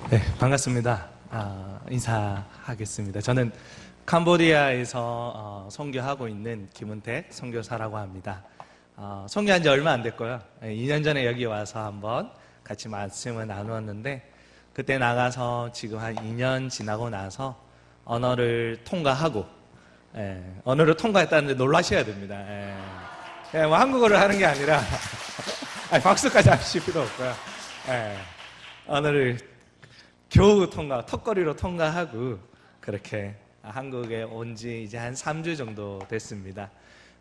네, 반갑습니다. 인사하겠습니다. 저는 캄보디아에서 선교하고 있는 김은택 선교사라고 합니다. 선교한 지 얼마 안 됐고요. 2년 전에 여기 와서 한번 같이 말씀을 나누었는데, 그때 나가서 지금 한 2년 지나고 나서 언어를 통과하고, 언어를 통과했다는데 놀라셔야 됩니다. 뭐 한국어를 하는 게 아니라 박수까지 하실 필요 없고요. 언어를 겨우 턱걸이로 통과하고 그렇게 한국에 온 지 이제 한 3주 정도 됐습니다.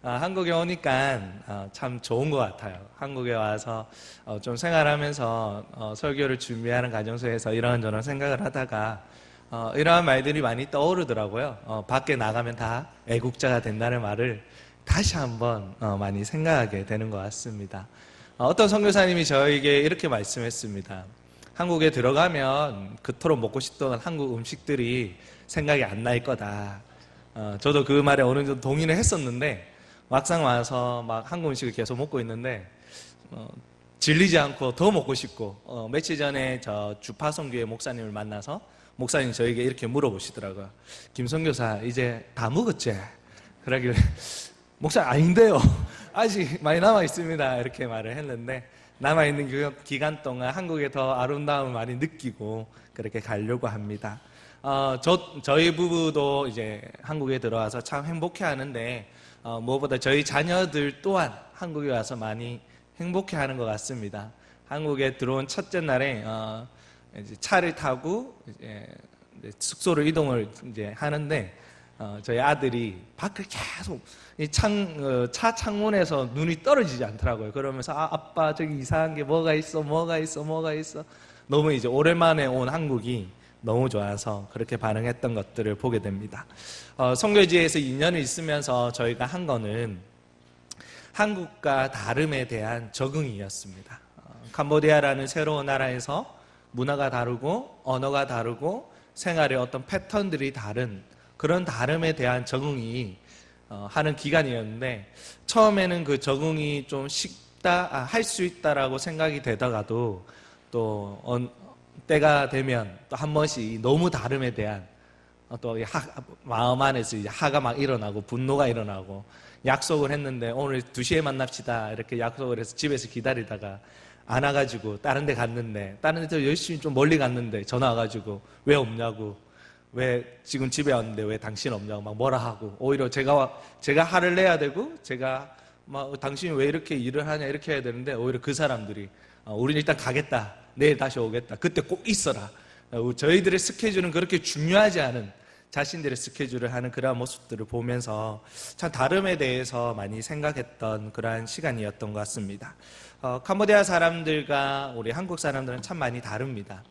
한국에 오니까 참 좋은 것 같아요. 한국에 와서 좀 생활하면서 설교를 준비하는 과정에서 이런저런 생각을 하다가 이러한 말들이 많이 떠오르더라고요. 밖에 나가면 다 애국자가 된다는 말을 다시 한번 많이 생각하게 되는 것 같습니다. 어떤 선교사님이 저에게 이렇게 말씀했습니다. 한국에 들어가면 그토록 먹고 싶던 한국 음식들이 생각이 안 날 거다. 저도 그 말에 어느 정도 동의를 했었는데, 막상 와서 막 한국 음식을 계속 먹고 있는데 질리지 않고 더 먹고 싶고, 며칠 전에 저 주파선교회 목사님을 만나서 목사님 저에게 이렇게 물어보시더라고요. 김 선교사 이제 다 먹었지? 그러길래 목사 아닌데요, 아직 많이 남아 있습니다, 이렇게 말을 했는데, 남아있는 그 기간 동안 한국의 더 아름다움을 많이 느끼고 그렇게 가려고 합니다. 저희 부부도 이제 한국에 들어와서 참 행복해 하는데, 무엇보다 저희 자녀들 또한 한국에 와서 많이 행복해 하는 것 같습니다. 한국에 들어온 첫째 날에 이제 차를 타고 이제 숙소로 이동을 이제 하는데, 저희 아들이 밖을 계속 차 창문에서 눈이 떨어지지 않더라고요. 그러면서 아빠 저기 이상한 게 뭐가 있어. 너무 이제 오랜만에 온 한국이 너무 좋아서 그렇게 반응했던 것들을 보게 됩니다. 선교지에서 2년을 있으면서 저희가 한 거는 한국과 다름에 대한 적응이었습니다. 캄보디아라는 새로운 나라에서 문화가 다르고 언어가 다르고 생활의 어떤 패턴들이 다른 그런 다름에 대한 적응이 하는 기간이었는데, 처음에는 그 적응이 좀 할 수 있다라고 생각이 되다가도 또 때가 되면 또 한 번씩 너무 다름에 대한 또 마음 안에서 이제 화가 막 일어나고 분노가 일어나고, 약속을 했는데 오늘 2시에 만납시다 이렇게 약속을 해서 집에서 기다리다가 안 와가지고 다른 데 갔는데, 다른 데 더 열심히 좀 멀리 갔는데 전화 와가지고 왜 없냐고, 왜 지금 집에 왔는데 왜 당신 없냐고 막 뭐라 하고, 오히려 제가 화를 내야 되고, 제가 막 당신이 왜 이렇게 일을 하냐 이렇게 해야 되는데, 오히려 그 사람들이 우리는 일단 가겠다, 내일 다시 오겠다, 그때 꼭 있어라, 저희들의 스케줄은 그렇게 중요하지 않은 자신들의 스케줄을 하는 그러한 모습들을 보면서 참 다름에 대해서 많이 생각했던 그러한 시간이었던 것 같습니다. 캄보디아 사람들과 우리 한국 사람들은 참 많이 다릅니다.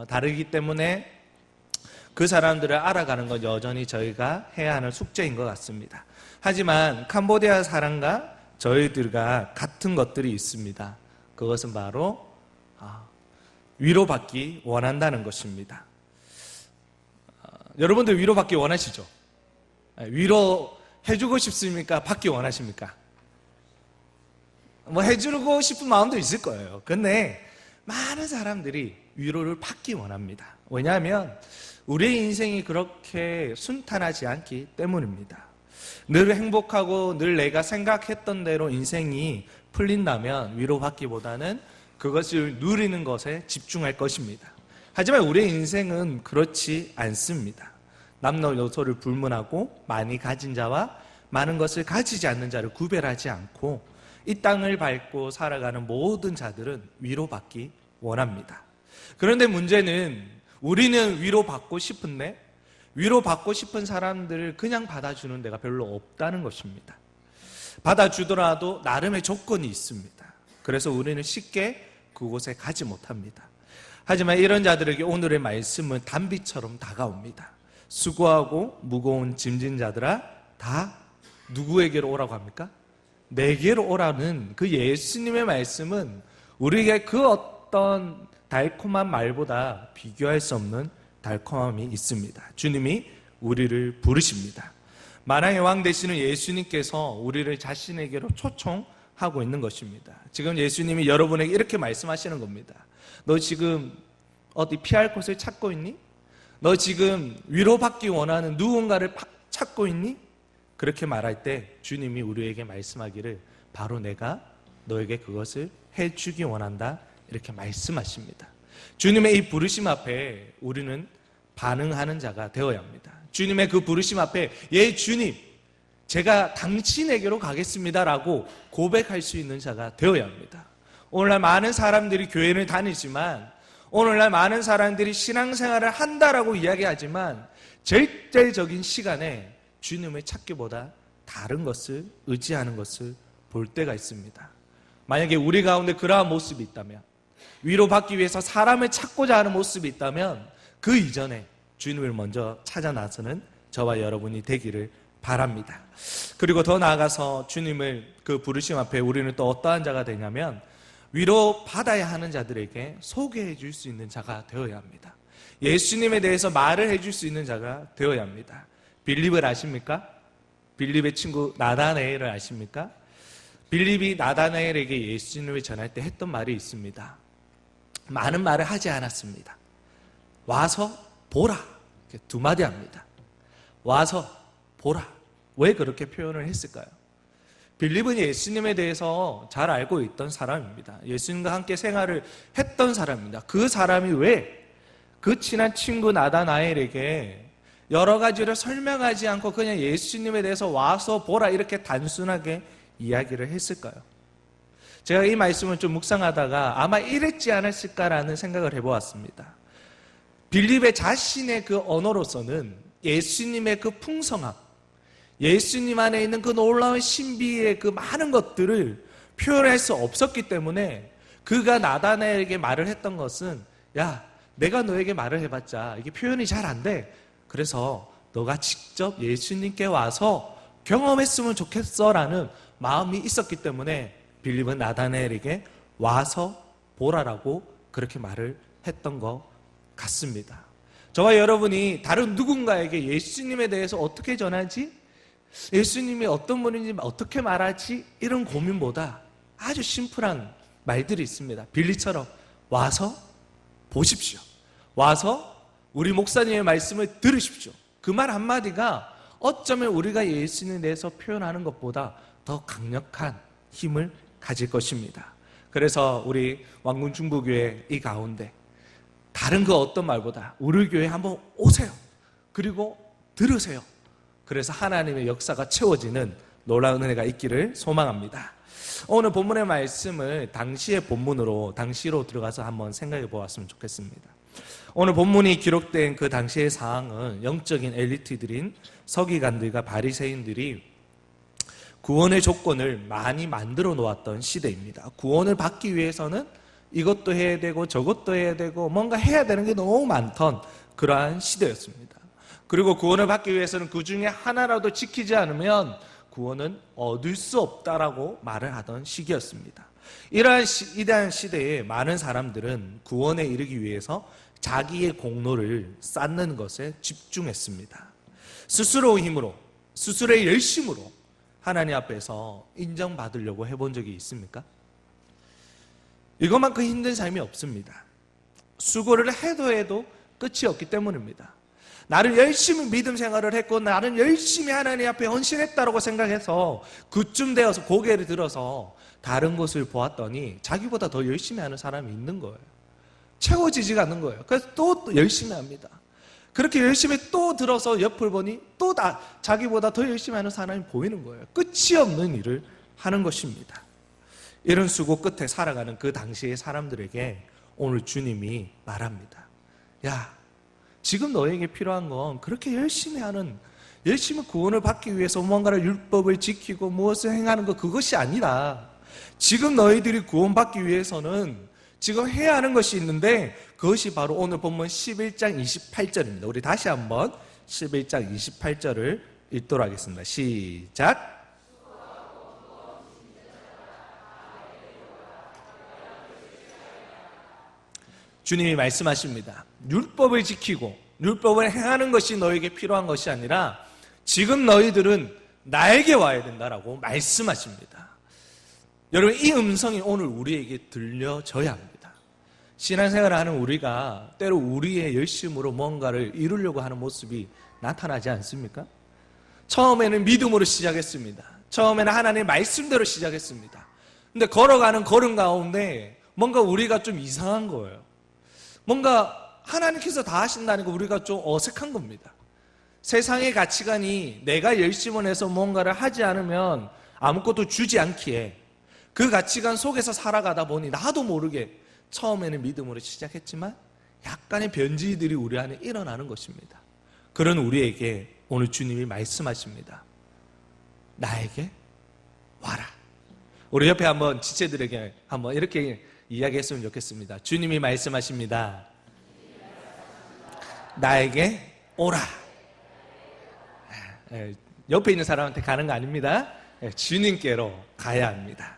다르기 때문에 그 사람들을 알아가는 건 여전히 저희가 해야 하는 숙제인 것 같습니다. 하지만 캄보디아 사람과 저희들과 같은 것들이 있습니다. 그것은 바로 위로받기 원한다는 것입니다. 여러분들 위로받기 원하시죠? 위로해주고 싶습니까? 받기 원하십니까? 뭐 해주고 싶은 마음도 있을 거예요. 근데 많은 사람들이 위로를 받기 원합니다. 왜냐하면 우리의 인생이 그렇게 순탄하지 않기 때문입니다. 늘 행복하고 늘 내가 생각했던 대로 인생이 풀린다면 위로받기보다는 그것을 누리는 것에 집중할 것입니다. 하지만 우리의 인생은 그렇지 않습니다. 남녀노소를 불문하고 많이 가진 자와 많은 것을 가지지 않는 자를 구별하지 않고 이 땅을 밟고 살아가는 모든 자들은 위로받기 원합니다. 그런데 문제는 우리는 위로받고 싶은데 위로받고 싶은 사람들을 그냥 받아주는 데가 별로 없다는 것입니다. 받아주더라도 나름의 조건이 있습니다. 그래서 우리는 쉽게 그곳에 가지 못합니다. 하지만 이런 자들에게 오늘의 말씀은 단비처럼 다가옵니다. 수고하고 무거운 짐진 자들아 다 누구에게로 오라고 합니까? 내게로 오라는 그 예수님의 말씀은 우리에게 그 어떤 달콤한 말보다 비교할 수 없는 달콤함이 있습니다. 주님이 우리를 부르십니다. 만왕의 왕 되시는 예수님께서 우리를 자신에게로 초청하고 있는 것입니다. 지금 예수님이 여러분에게 이렇게 말씀하시는 겁니다. 너 지금 어디 피할 곳을 찾고 있니? 너 지금 위로받기 원하는 누군가를 찾고 있니? 그렇게 말할 때 주님이 우리에게 말씀하기를 바로 내가 너에게 그것을 해주기 원한다, 이렇게 말씀하십니다. 주님의 이 부르심 앞에 우리는 반응하는 자가 되어야 합니다. 주님의 그 부르심 앞에 예 주님, 제가 당신에게로 가겠습니다라고 고백할 수 있는 자가 되어야 합니다. 오늘날 많은 사람들이 교회를 다니지만, 오늘날 많은 사람들이 신앙생활을 한다라고 이야기하지만 절대적인 시간에 주님을 찾기보다 다른 것을 의지하는 것을 볼 때가 있습니다. 만약에 우리 가운데 그러한 모습이 있다면, 위로받기 위해서 사람을 찾고자 하는 모습이 있다면 그 이전에 주님을 먼저 찾아 나서는 저와 여러분이 되기를 바랍니다. 그리고 더 나아가서 주님을 그 부르심 앞에 우리는 또 어떠한 자가 되냐면 위로받아야 하는 자들에게 소개해 줄 수 있는 자가 되어야 합니다. 예수님에 대해서 말을 해줄 수 있는 자가 되어야 합니다. 빌립을 아십니까? 빌립의 친구 나다나엘을 아십니까? 빌립이 나다나엘에게 예수님을 전할 때 했던 말이 있습니다. 많은 말을 하지 않았습니다. 와서 보라, 두 마디 합니다. 와서 보라. 왜 그렇게 표현을 했을까요? 빌립은 예수님에 대해서 잘 알고 있던 사람입니다. 예수님과 함께 생활을 했던 사람입니다. 그 사람이 왜 그 친한 친구 나다나엘에게 여러 가지를 설명하지 않고 그냥 예수님에 대해서 와서 보라 이렇게 단순하게 이야기를 했을까요? 제가 이 말씀을 좀 묵상하다가 아마 이랬지 않았을까라는 생각을 해보았습니다. 빌립의 자신의 그 언어로서는 예수님의 그 풍성함, 예수님 안에 있는 그 놀라운 신비의 그 많은 것들을 표현할 수 없었기 때문에 그가 나다나엘에게 말을 했던 것은 야, 내가 너에게 말을 해봤자 이게 표현이 잘 안 돼. 그래서 너가 직접 예수님께 와서 경험했으면 좋겠어라는 마음이 있었기 때문에 빌립은 나다나엘에게 와서 보라라고 그렇게 말을 했던 것 같습니다. 저와 여러분이 다른 누군가에게 예수님에 대해서 어떻게 전하지? 예수님이 어떤 분인지 어떻게 말하지? 이런 고민보다 아주 심플한 말들이 있습니다. 빌립처럼 와서 보십시오. 와서 우리 목사님의 말씀을 들으십시오. 그 말 한마디가 어쩌면 우리가 예수님에 대해서 표현하는 것보다 더 강력한 힘을 가질 것입니다. 그래서 우리 왕궁중부교회 이 가운데 다른 그 어떤 말보다 우리 교회에 한번 오세요. 그리고 들으세요. 그래서 하나님의 역사가 채워지는 놀라운 은혜가 있기를 소망합니다. 오늘 본문의 말씀을 당시로 들어가서 한번 생각해 보았으면 좋겠습니다. 오늘 본문이 기록된 그 당시의 상황은 영적인 엘리트들인 서기관들과 바리새인들이 구원의 조건을 많이 만들어 놓았던 시대입니다. 구원을 받기 위해서는 이것도 해야 되고 저것도 해야 되고 뭔가 해야 되는 게 너무 많던 그러한 시대였습니다. 그리고 구원을 받기 위해서는 그 중에 하나라도 지키지 않으면 구원은 얻을 수 없다라고 말을 하던 시기였습니다. 이러한 이러한 시대에 많은 사람들은 구원에 이르기 위해서 자기의 공로를 쌓는 것에 집중했습니다. 스스로의 힘으로, 스스로의 열심으로 하나님 앞에서 인정받으려고 해본 적이 있습니까? 이것만큼 힘든 삶이 없습니다. 수고를 해도 끝이 없기 때문입니다. 나는 열심히 믿음 생활을 했고 나는 열심히 하나님 앞에 헌신했다고 생각해서 그쯤 되어서 고개를 들어서 다른 곳을 보았더니 자기보다 더 열심히 하는 사람이 있는 거예요. 채워지지가 않는 거예요. 그래서 또 열심히 합니다. 그렇게 열심히 또 들어서 옆을 보니 또 자기보다 더 열심히 하는 사람이 보이는 거예요. 끝이 없는 일을 하는 것입니다. 이런 수고 끝에 살아가는 그 당시의 사람들에게 오늘 주님이 말합니다. 야, 지금 너에게 필요한 건 그렇게 열심히 구원을 받기 위해서 무언가를 율법을 지키고 무엇을 행하는 것 그것이 아니라 지금 너희들이 구원받기 위해서는 지금 해야 하는 것이 있는데 그것이 바로 오늘 본문 11장 28절입니다. 우리 다시 한번 11장 28절을 읽도록 하겠습니다. 시작! 주님이 말씀하십니다. 율법을 지키고 율법을 행하는 것이 너에게 필요한 것이 아니라 지금 너희들은 나에게 와야 된다라고 말씀하십니다. 여러분, 이 음성이 오늘 우리에게 들려져야 합니다. 신앙생활을 하는 우리가 때로 우리의 열심으로 뭔가를 이루려고 하는 모습이 나타나지 않습니까? 처음에는 믿음으로 시작했습니다. 처음에는 하나님의 말씀대로 시작했습니다. 근데 걸어가는 걸음 가운데 뭔가 우리가 좀 이상한 거예요. 뭔가 하나님께서 다 하신다는 거 우리가 좀 어색한 겁니다. 세상의 가치관이 내가 열심을 해서 뭔가를 하지 않으면 아무것도 주지 않기에 그 가치관 속에서 살아가다 보니 나도 모르게 처음에는 믿음으로 시작했지만 약간의 변질들이 우리 안에 일어나는 것입니다. 그런 우리에게 오늘 주님이 말씀하십니다. 나에게 와라. 우리 옆에 한번 지체들에게 한번 이렇게 이야기했으면 좋겠습니다. 주님이 말씀하십니다. 나에게 오라. 옆에 있는 사람한테 가는 거 아닙니다. 주님께로 가야 합니다.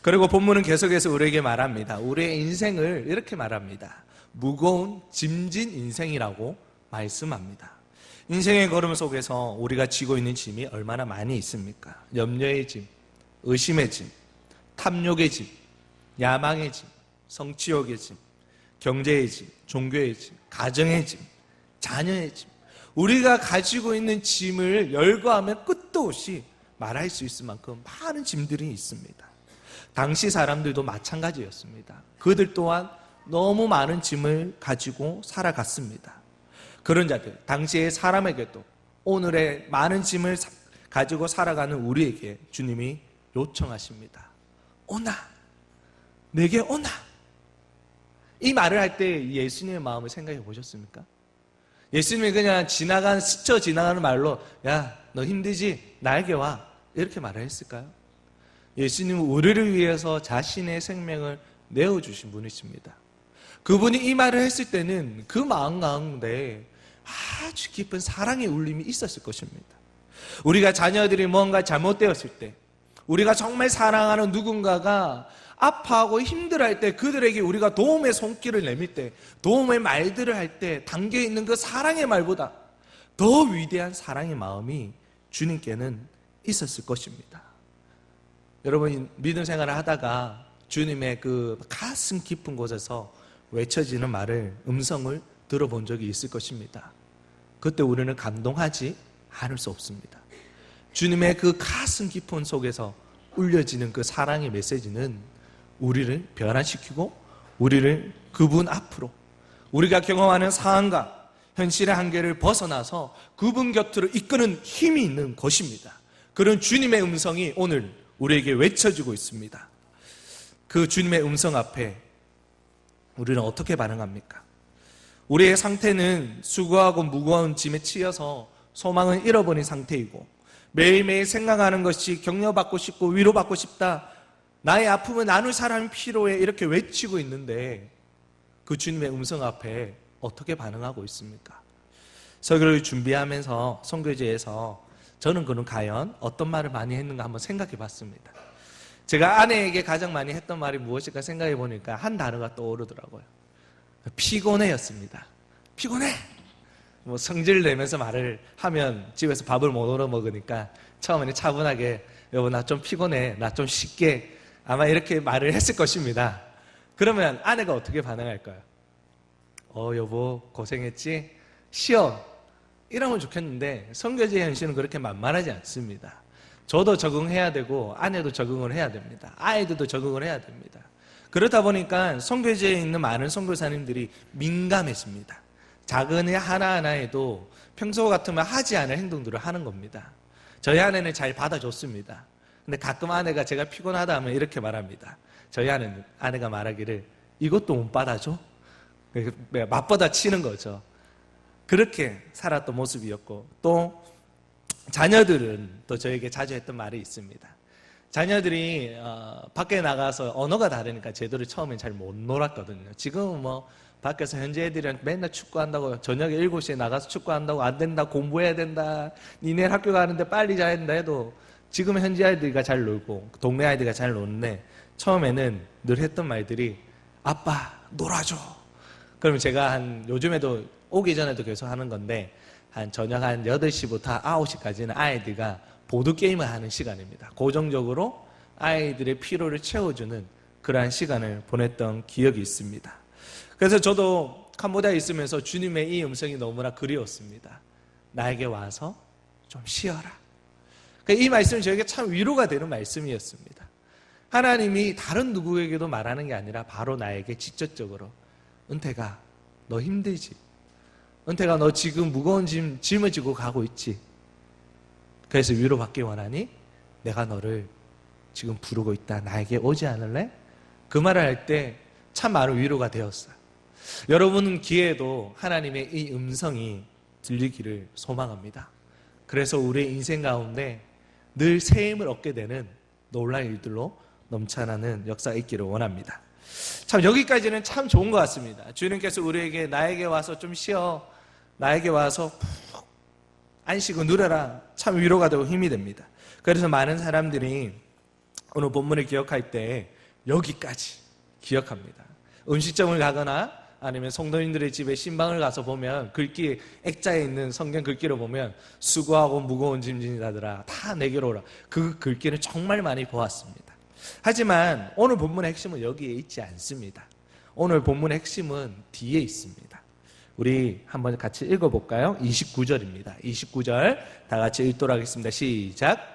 그리고 본문은 계속해서 우리에게 말합니다. 우리의 인생을 이렇게 말합니다. 무거운 짐진 인생이라고 말씀합니다. 인생의 걸음 속에서 우리가 지고 있는 짐이 얼마나 많이 있습니까? 염려의 짐, 의심의 짐, 탐욕의 짐, 야망의 짐, 성취욕의 짐, 경제의 짐, 종교의 짐, 가정의 짐, 자녀의 짐. 우리가 가지고 있는 짐을 열거하면 끝도 없이 말할 수 있을 만큼 많은 짐들이 있습니다. 당시 사람들도 마찬가지였습니다. 그들 또한 너무 많은 짐을 가지고 살아갔습니다. 그런 자들, 당시의 사람에게도 오늘의 많은 짐을 가지고 살아가는 우리에게 주님이 요청하십니다. 오나, 내게 오나. 이 말을 할 때 예수님의 마음을 생각해 보셨습니까? 예수님이 그냥 스쳐 지나가는 말로 야, 너 힘들지? 나에게 와. 이렇게 말을 했을까요? 예수님은 우리를 위해서 자신의 생명을 내어주신 분이십니다. 그분이 이 말을 했을 때는 그 마음 가운데 아주 깊은 사랑의 울림이 있었을 것입니다. 우리가 자녀들이 뭔가 잘못되었을 때, 우리가 정말 사랑하는 누군가가 아파하고 힘들어할 때 그들에게 우리가 도움의 손길을 내밀 때, 도움의 말들을 할 때 담겨있는 그 사랑의 말보다 더 위대한 사랑의 마음이 주님께는 있었을 것입니다. 여러분, 믿음 생활을 하다가 주님의 그 가슴 깊은 곳에서 외쳐지는 음성을 들어본 적이 있을 것입니다. 그때 우리는 감동하지 않을 수 없습니다. 주님의 그 가슴 깊은 속에서 울려지는 그 사랑의 메시지는 우리를 변화시키고 우리를 그분 앞으로, 우리가 경험하는 상황과 현실의 한계를 벗어나서 그분 곁으로 이끄는 힘이 있는 것입니다. 그런 주님의 음성이 오늘 우리에게 외쳐지고 있습니다. 그 주님의 음성 앞에 우리는 어떻게 반응합니까? 우리의 상태는 수고하고 무거운 짐에 치여서 소망을 잃어버린 상태이고 매일매일 생각하는 것이 격려받고 싶고 위로받고 싶다, 나의 아픔을 나눌 사람이 필요해, 이렇게 외치고 있는데 그 주님의 음성 앞에 어떻게 반응하고 있습니까? 설교를 준비하면서 선교제에서 저는 그럼 과연 어떤 말을 많이 했는가 한번 생각해 봤습니다. 제가 아내에게 가장 많이 했던 말이 무엇일까 생각해 보니까 한 단어가 떠오르더라고요. 피곤해였습니다. 피곤해! 성질 내면서 말을 하면 집에서 밥을 못 얻어 먹으니까 처음에는 차분하게 여보 나 좀 피곤해, 나 좀 쉴게, 아마 이렇게 말을 했을 것입니다. 그러면 아내가 어떻게 반응할까요? 여보 고생했지? 쉬어. 이러면 좋겠는데 선교제 현실은 그렇게 만만하지 않습니다. 저도 적응해야 되고 아내도 적응을 해야 됩니다. 아이들도 적응을 해야 됩니다. 그렇다 보니까 선교제에 있는 많은 선교사님들이 민감해집니다. 작은 일 하나하나에도 평소 같으면 하지 않을 행동들을 하는 겁니다. 저희 아내는 잘 받아줬습니다. 근데 가끔 아내가 제가 피곤하다 하면 이렇게 말합니다. 저희 아내가 말하기를 이것도 못 받아줘? 맞받아 치는 거죠. 그렇게 살았던 모습이었고, 또 자녀들은 또 저에게 자주 했던 말이 있습니다. 자녀들이 밖에 나가서 언어가 다르니까 제대로 처음엔 잘 못 놀았거든요. 지금은 밖에서 현재 애들이랑 맨날 축구한다고, 저녁에 7시에 나가서 축구한다고, 안 된다, 공부해야 된다, 니네 학교 가는데 빨리 자야 된다 해도 지금 현재 아이들과 잘 놀고 동네 아이들과 잘 노는데 처음에는 늘 했던 말들이 아빠 놀아줘. 그러면 제가 요즘에도 오기 전에도 계속 하는 건데 저녁 8시부터 9시까지는 아이들과 보드게임을 하는 시간입니다. 고정적으로 아이들의 피로를 채워주는 그러한 시간을 보냈던 기억이 있습니다. 그래서 저도 캄보디아에 있으면서 주님의 이 음성이 너무나 그리웠습니다. 나에게 와서 좀 쉬어라. 이 말씀이 저에게 참 위로가 되는 말씀이었습니다. 하나님이 다른 누구에게도 말하는 게 아니라 바로 나에게 직접적으로, 은태가 너 힘들지? 은태가 너 지금 무거운 짐 짊어지고 가고 있지? 그래서 위로받기 원하니 내가 너를 지금 부르고 있다. 나에게 오지 않을래? 그 말을 할 때 참 많은 위로가 되었어요. 여러분 귀에도 하나님의 이 음성이 들리기를 소망합니다. 그래서 우리의 인생 가운데 늘 새 힘을 얻게 되는 놀라운 일들로 넘쳐나는 역사가 있기를 원합니다. 참 여기까지는 참 좋은 것 같습니다. 주님께서 우리에게 나에게 와서 좀 쉬어, 나에게 와서 푹 안식을 누려라, 참 위로가 되고 힘이 됩니다. 그래서 많은 사람들이 오늘 본문을 기억할 때 여기까지 기억합니다. 음식점을 가거나 아니면 성도님들의 집에 신방을 가서 보면 글귀, 액자에 있는 성경 글귀를 보면 수고하고 무거운 짐 지는 자들아 다 내게로 오라. 그 글귀는 정말 많이 보았습니다. 하지만 오늘 본문의 핵심은 여기에 있지 않습니다. 오늘 본문의 핵심은 뒤에 있습니다. 우리 한번 같이 읽어볼까요? 29절입니다. 29절 다 같이 읽도록 하겠습니다. 시작.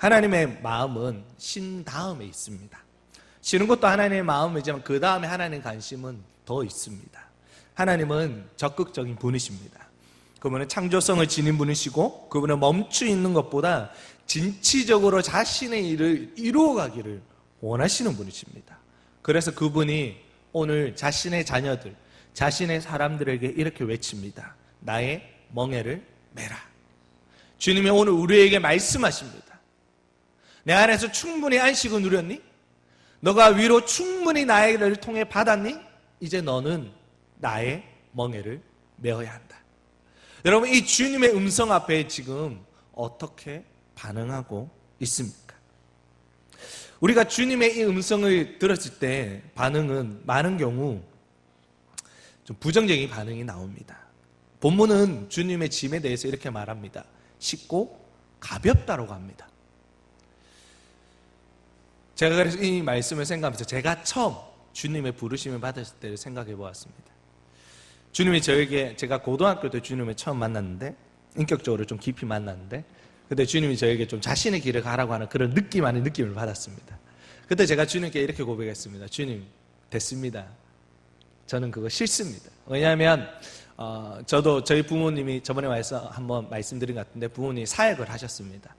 하나님의 마음은 신 다음에 있습니다. 쉬는 것도 하나님의 마음이지만 그 다음에 하나님의 관심은 더 있습니다. 하나님은 적극적인 분이십니다. 그분은 창조성을 지닌 분이시고 그분은 멈추 있는 것보다 진취적으로 자신의 일을 이루어가기를 원하시는 분이십니다. 그래서 그분이 오늘 자신의 자녀들, 자신의 사람들에게 이렇게 외칩니다. 나의 멍에를 메라. 주님이 오늘 우리에게 말씀하십니다. 내 안에서 충분히 안식을 누렸니? 너가 위로 충분히 나를 통해 받았니? 이제 너는 나의 멍에를 메어야 한다. 여러분, 이 주님의 음성 앞에 지금 어떻게 반응하고 있습니까? 우리가 주님의 이 음성을 들었을 때 반응은 많은 경우 좀 부정적인 반응이 나옵니다. 본문은 주님의 짐에 대해서 이렇게 말합니다. 쉽고 가볍다라고 합니다. 제가 그래서 이 말씀을 생각하면서 제가 처음 주님의 부르심을 받았을 때를 생각해 보았습니다. 주님이 저에게, 제가 고등학교 때 주님을 처음 만났는데, 인격적으로 좀 깊이 만났는데, 그때 주님이 저에게 좀 자신의 길을 가라고 하는 그런 느낌 아닌 느낌을 받았습니다. 그때 제가 주님께 이렇게 고백했습니다. 주님, 됐습니다. 저는 그거 싫습니다. 왜냐하면 저도 저희 부모님이 저번에 와서 한번 말씀드린 것 같은데 부모님이 사역을 하셨습니다.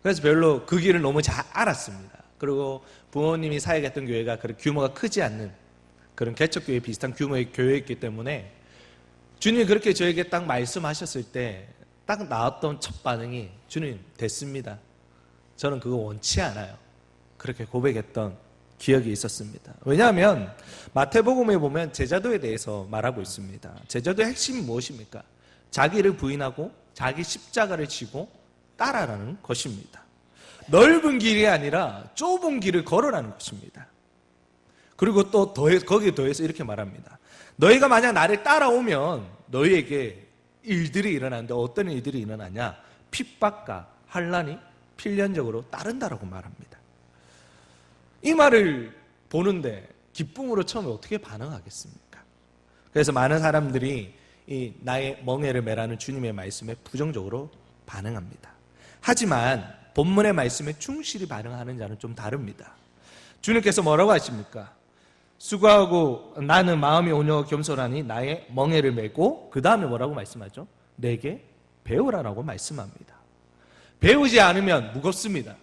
그래서 별로 그 길을 너무 잘 알았습니다. 그리고 부모님이 사역했던 교회가 그런 규모가 크지 않는 그런 개척교회 비슷한 규모의 교회였기 때문에 주님이 그렇게 저에게 딱 말씀하셨을 때 딱 나왔던 첫 반응이 주님 됐습니다. 저는 그거 원치 않아요. 그렇게 고백했던 기억이 있었습니다. 왜냐하면 마태복음에 보면 제자도에 대해서 말하고 있습니다. 제자도의 핵심이 무엇입니까? 자기를 부인하고 자기 십자가를 지고 따라라는 것입니다. 넓은 길이 아니라 좁은 길을 걸어라는 것입니다. 그리고 또 거기에 더해서 이렇게 말합니다. 너희가 만약 나를 따라오면 너희에게 일들이 일어나는데 어떤 일들이 일어나냐? 핍박과 환난이 필연적으로 따른다라고 말합니다. 이 말을 보는데 기쁨으로 처음에 어떻게 반응하겠습니까? 그래서 많은 사람들이 이 나의 멍에를 메라는 주님의 말씀에 부정적으로 반응합니다. 하지만 본문의 말씀에 충실히 반응하는 자는 좀 다릅니다. 주님께서 뭐라고 하십니까? 수고하고 나는 마음이 온유하고 겸손하니 나의 멍에를 메고 그 다음에 뭐라고 말씀하죠? 내게 배우라라고 말씀합니다. 배우지 않으면 무겁습니다.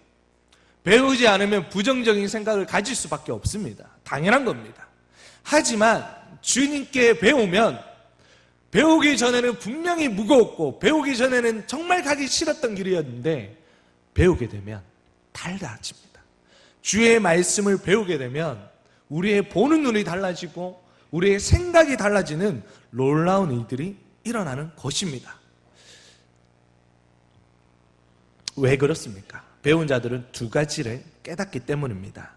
배우지 않으면 부정적인 생각을 가질 수밖에 없습니다. 당연한 겁니다. 하지만 주님께 배우면 배우기 전에는 분명히 무거웠고 배우기 전에는 정말 가기 싫었던 길이었는데 배우게 되면 달라집니다. 주의 말씀을 배우게 되면 우리의 보는 눈이 달라지고 우리의 생각이 달라지는 놀라운 일들이 일어나는 것입니다. 왜 그렇습니까? 배운 자들은 두 가지를 깨닫기 때문입니다.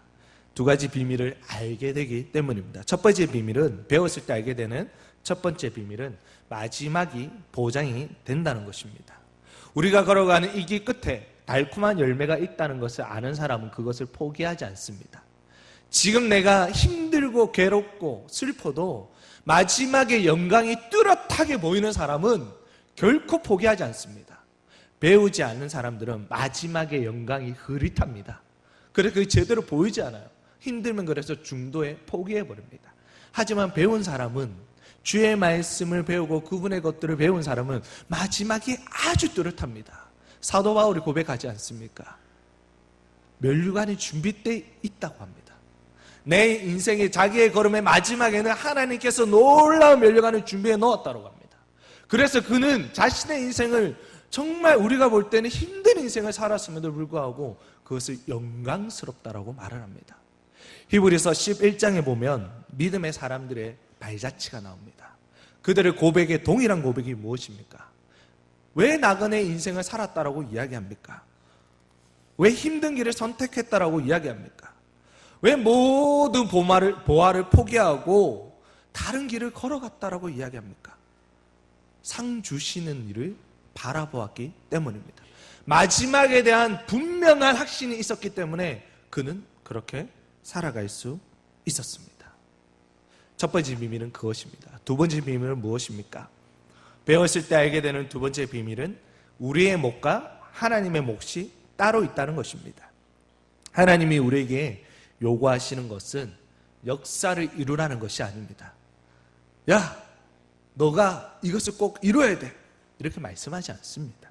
두 가지 비밀을 알게 되기 때문입니다. 첫 번째 비밀은 배웠을 때 알게 되는 첫 번째 비밀은 마지막이 보장이 된다는 것입니다. 우리가 걸어가는 이 길 끝에 달콤한 열매가 있다는 것을 아는 사람은 그것을 포기하지 않습니다. 지금 내가 힘들고 괴롭고 슬퍼도 마지막에 영광이 뚜렷하게 보이는 사람은 결코 포기하지 않습니다. 배우지 않는 사람들은 마지막에 영광이 흐릿합니다. 그래서 그게 제대로 보이지 않아요. 힘들면 그래서 중도에 포기해버립니다. 하지만 배운 사람은, 주의 말씀을 배우고 그분의 것들을 배운 사람은 마지막이 아주 뚜렷합니다. 사도 바울이 고백하지 않습니까? 면류관이 준비되어 있다고 합니다. 내 인생의 자기의 걸음의 마지막에는 하나님께서 놀라운 면류관을 준비해 놓았다고 합니다. 그래서 그는 자신의 인생을 정말 우리가 볼 때는 힘든 인생을 살았음에도 불구하고 그것을 영광스럽다라고 말을 합니다. 히브리서 11장에 보면 믿음의 사람들의 발자취가 나옵니다. 그들의 고백의 동일한 고백이 무엇입니까? 왜 나그네 인생을 살았다라고 이야기합니까? 왜 힘든 길을 선택했다라고 이야기합니까? 왜 모든 보화를 포기하고 다른 길을 걸어갔다라고 이야기합니까? 상 주시는 일을 바라보았기 때문입니다. 마지막에 대한 분명한 확신이 있었기 때문에 그는 그렇게 살아갈 수 있었습니다. 첫 번째 비밀은 그것입니다. 두 번째 비밀은 무엇입니까? 배웠을 때 알게 되는 두 번째 비밀은 우리의 몫과 하나님의 몫이 따로 있다는 것입니다. 하나님이 우리에게 요구하시는 것은 역사를 이루라는 것이 아닙니다. 야, 너가 이것을 꼭 이루어야 돼, 이렇게 말씀하지 않습니다.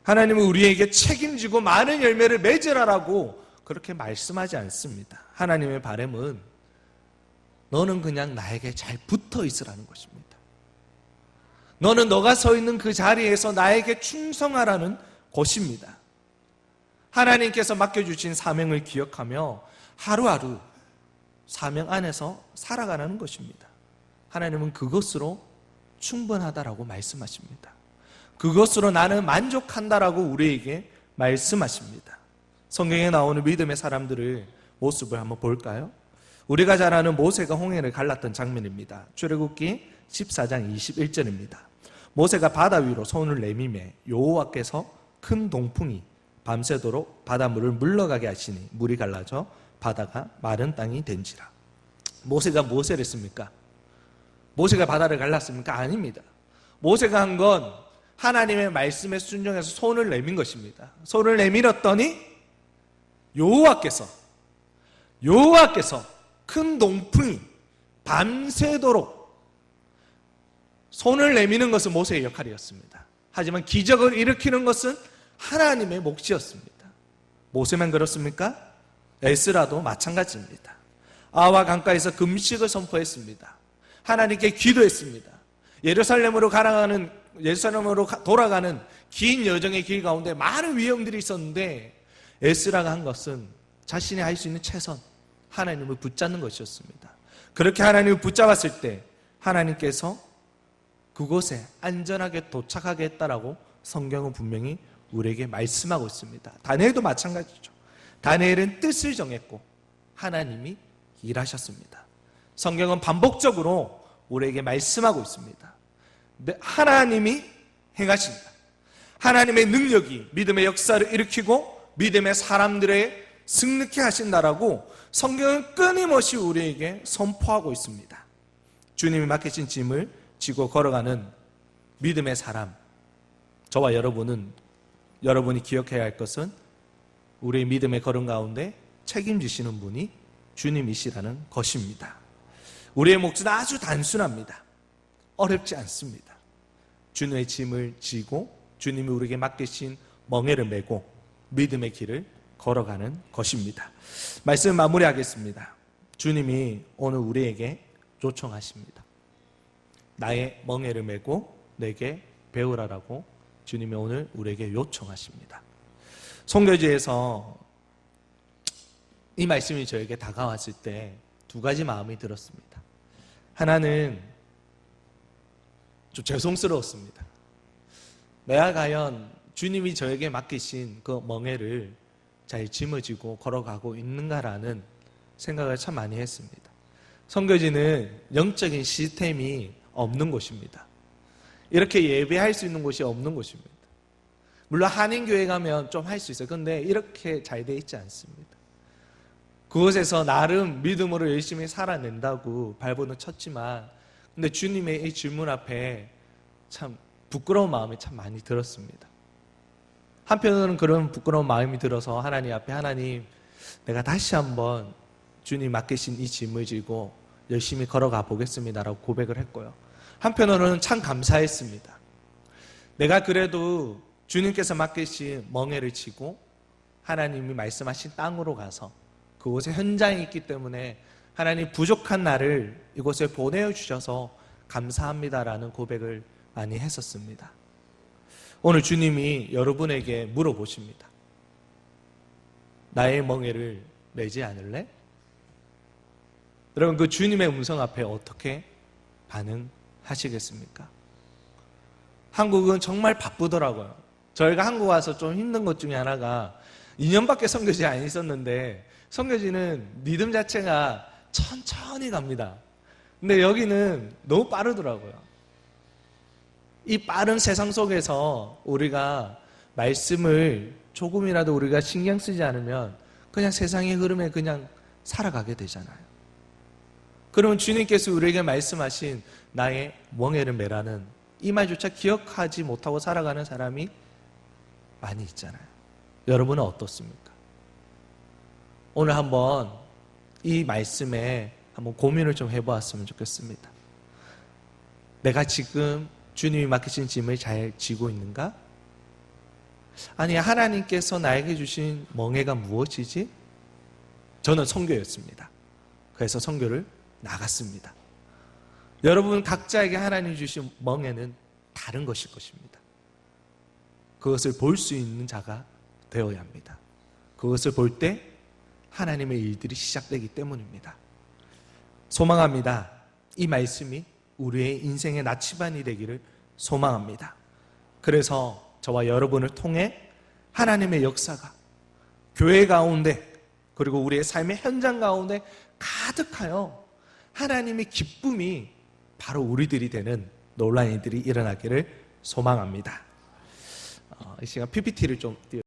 하나님은 우리에게 책임지고 많은 열매를 맺으라라고 그렇게 말씀하지 않습니다. 하나님의 바람은 너는 그냥 나에게 잘 붙어 있으라는 것입니다. 너는 너가 서 있는 그 자리에서 나에게 충성하라는 것입니다. 하나님께서 맡겨주신 사명을 기억하며 하루하루 사명 안에서 살아가라는 것입니다. 하나님은 그것으로 충분하다라고 말씀하십니다. 그것으로 나는 만족한다라고 우리에게 말씀하십니다. 성경에 나오는 믿음의 사람들의 모습을 한번 볼까요? 우리가 잘 아는 모세가 홍해를 갈랐던 장면입니다. 출애굽기 14장 21절입니다. 모세가 바다 위로 손을 내미매 여호와께서 큰 동풍이 밤새도록 바닷물을 물러가게 하시니 물이 갈라져 바다가 마른 땅이 된지라. 모세가 무엇을 했습니까? 모세가 바다를 갈랐습니까? 아닙니다. 모세가 한 건 하나님의 말씀에 순종해서 손을 내민 것입니다. 손을 내밀었더니 여호와께서 큰 동풍이 밤새도록, 손을 내미는 것은 모세의 역할이었습니다. 하지만 기적을 일으키는 것은 하나님의 몫이었습니다. 모세만 그렇습니까? 에스라도 마찬가지입니다. 아와 강가에서 금식을 선포했습니다. 하나님께 기도했습니다. 예루살렘으로 돌아가는 긴 여정의 길 가운데 많은 위험들이 있었는데 에스라가 한 것은 자신이 할 수 있는 최선, 하나님을 붙잡는 것이었습니다. 그렇게 하나님을 붙잡았을 때 하나님께서 그곳에 안전하게 도착하게 했다라고 성경은 분명히 우리에게 말씀하고 있습니다. 다니엘도 마찬가지죠. 다니엘은 뜻을 정했고 하나님이 일하셨습니다. 성경은 반복적으로 우리에게 말씀하고 있습니다. 하나님이 행하신다. 하나님의 능력이 믿음의 역사를 일으키고 믿음의 사람들의 승리케 하신다라고 성경은 끊임없이 우리에게 선포하고 있습니다. 주님이 맡기신 짐을 지고 걸어가는 믿음의 사람, 저와 여러분이 기억해야 할 것은 우리의 믿음의 걸음 가운데 책임지시는 분이 주님이시라는 것입니다. 우리의 몫은 아주 단순합니다. 어렵지 않습니다. 주님의 짐을 지고 주님이 우리에게 맡기신 멍에를 메고 믿음의 길을 걸어가는 것입니다. 말씀 마무리하겠습니다. 주님이 오늘 우리에게 요청하십니다. 나의 멍에를 메고 내게 배우라라고 주님이 오늘 우리에게 요청하십니다. 송교지에서 이 말씀이 저에게 다가왔을 때 두 가지 마음이 들었습니다. 하나는 좀 죄송스러웠습니다. 내가 과연 주님이 저에게 맡기신 그 멍에를 잘 짊어지고 걸어가고 있는가라는 생각을 참 많이 했습니다. 선교지는 영적인 시스템이 없는 곳입니다. 이렇게 예배할 수 있는 곳이 없는 곳입니다. 물론 한인교회 가면 좀 할 수 있어요. 근데 이렇게 잘 돼 있지 않습니다. 그곳에서 나름 믿음으로 열심히 살아낸다고 발버둥 쳤지만, 근데 주님의 이 질문 앞에 참 부끄러운 마음이 참 많이 들었습니다. 한편으로는 그런 부끄러운 마음이 들어서 하나님 앞에, 하나님, 내가 다시 한번 주님 맡기신 이 짐을 지고 열심히 걸어가 보겠습니다라고 고백을 했고요. 한편으로는 참 감사했습니다. 내가 그래도 주님께서 맡기신 멍에를 치고 하나님이 말씀하신 땅으로 가서 그곳에 현장이 있기 때문에 하나님, 부족한 나를 이곳에 보내주셔서 감사합니다라는 고백을 많이 했었습니다. 오늘 주님이 여러분에게 물어보십니다. 나의 멍에를 매지 않을래? 여러분, 그 주님의 음성 앞에 어떻게 반응하시겠습니까? 한국은 정말 바쁘더라고요. 저희가 한국 와서 좀 힘든 것 중에 하나가 2년밖에 선교지 안 있었는데 선교지는 리듬 자체가 천천히 갑니다. 근데 여기는 너무 빠르더라고요. 이 빠른 세상 속에서 우리가 말씀을 조금이라도 우리가 신경 쓰지 않으면 그냥 세상의 흐름에 그냥 살아가게 되잖아요. 그러면 주님께서 우리에게 말씀하신 나의 멍에를 매라는 이 말조차 기억하지 못하고 살아가는 사람이 많이 있잖아요. 여러분은 어떻습니까? 오늘 한번 이 말씀에 한번 고민을 좀 해보았으면 좋겠습니다. 내가 지금 주님이 맡기신 짐을 잘 지고 있는가? 아니, 하나님께서 나에게 주신 멍에가 무엇이지? 저는 선교였습니다. 그래서 선교를 나갔습니다. 여러분 각자에게 하나님 주신 멍에는 다른 것일 것입니다. 그것을 볼 수 있는 자가 되어야 합니다. 그것을 볼 때 하나님의 일들이 시작되기 때문입니다. 소망합니다. 이 말씀이 우리의 인생의 나침반이 되기를 소망합니다. 그래서 저와 여러분을 통해 하나님의 역사가 교회 가운데 그리고 우리의 삶의 현장 가운데 가득하여 하나님의 기쁨이 바로 우리들이 되는 놀라운 일들이 일어나기를 소망합니다. 이 시간 PPT를 좀 띄워